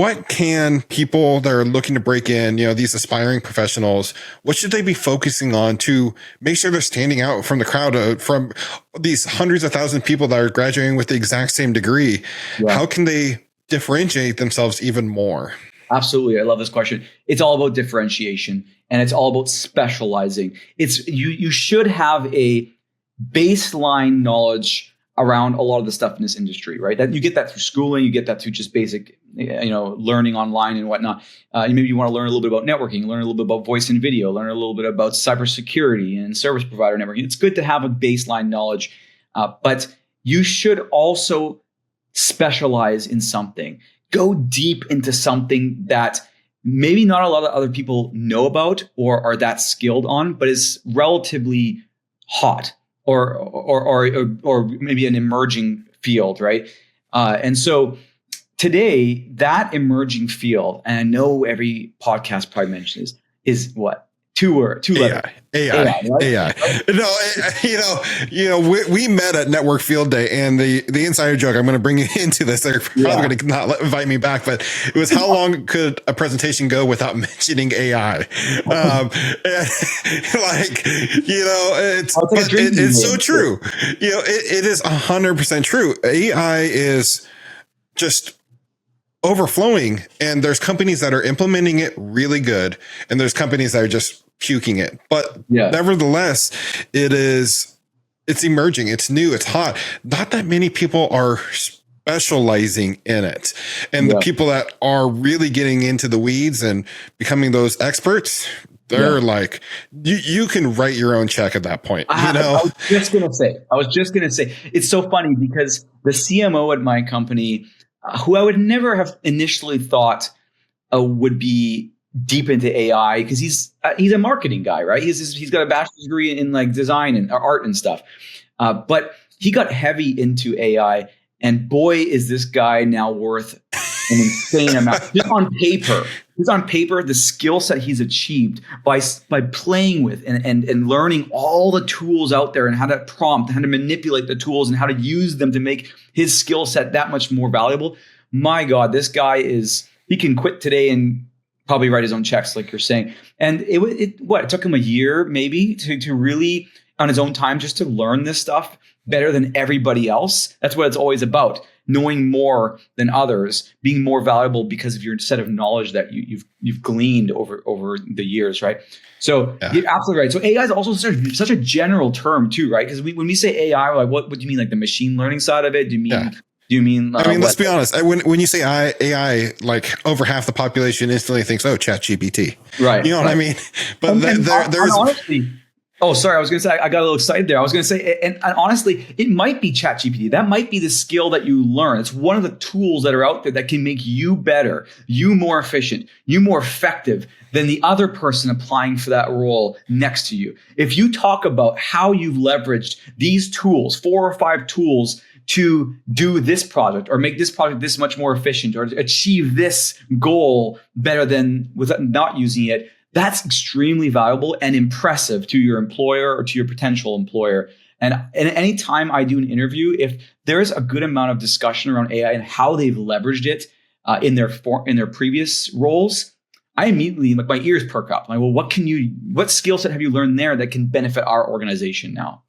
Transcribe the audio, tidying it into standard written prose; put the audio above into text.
what can people that are looking to break in, these aspiring professionals, what should they be focusing on to make sure they're standing out from the crowd, from these hundreds of thousands of people that are graduating with the exact same degree? Yeah. How can they differentiate themselves even more? Absolutely. I love this question. It's all about differentiation, and it's all about specializing. It's you should have a baseline knowledge around a lot of the stuff in this industry, right? That you get that through schooling, you get that through just basic, learning online and whatnot. Maybe you want to learn a little bit about networking, learn a little bit about voice and video, learn a little bit about cybersecurity and service provider networking. It's good to have a baseline knowledge, but you should also specialize in something. Go deep into something that maybe not a lot of other people know about or are that skilled on, but is relatively hot or maybe an emerging field, right? And so today, that emerging field, and I know every podcast probably mentions this, is what? Two letters. AI. Right? No, we met at Network Field Day, and the insider joke, I'm going to bring you into this. They're probably going to not invite me back, but it was, how long could a presentation go without mentioning AI? It's so true. It is 100% true. AI is just overflowing, and there's companies that are implementing it really good, and there's companies that are just puking it. But nevertheless, it's emerging, it's new, it's hot. Not that many people are specializing in it, and the people that are really getting into the weeds and becoming those experts, they're like, you can write your own check at that point. I was just gonna say, it's so funny because the CMO at my company, who I would never have initially thought would be deep into AI, because he's a marketing guy, right? He's got a bachelor's degree in like design and art and stuff, but he got heavy into AI, and boy, is this guy now worth an insane amount. Just on paper, the skill set he's achieved by playing with and learning all the tools out there and how to prompt, how to manipulate the tools and how to use them to make his skill set that much more valuable. My God, this guy he can quit today and probably write his own checks, like you're saying. And it took him a year maybe to really, on his own time, just to learn this stuff better than everybody else. That's what it's always about. Knowing more than others, being more valuable because of your set of knowledge that you've gleaned over the years, right? So you're absolutely right. So AI is also such a general term too, right? Because when we say AI, we're like, what do you mean, like the machine learning side of it? Do you mean? Let's be honest. When you say AI, like over half the population instantly thinks, "Oh, ChatGPT." Right. You know what I mean? But there's honestly. Oh, sorry. I was going to say, I got a little excited there. I was going to say, and honestly, it might be ChatGPT. That might be the skill that you learn. It's one of the tools that are out there that can make you better, you more efficient, you more effective than the other person applying for that role next to you. If you talk about how you've leveraged these tools, 4 or 5 tools, to do this project or make this project this much more efficient or achieve this goal better than without not using it, that's extremely valuable and impressive to your employer or to your potential employer. And any time I do an interview, if there is a good amount of discussion around AI and how they've leveraged it in their previous roles, I immediately, like, my ears perk up. I'm like, well, what skill set have you learned there that can benefit our organization now?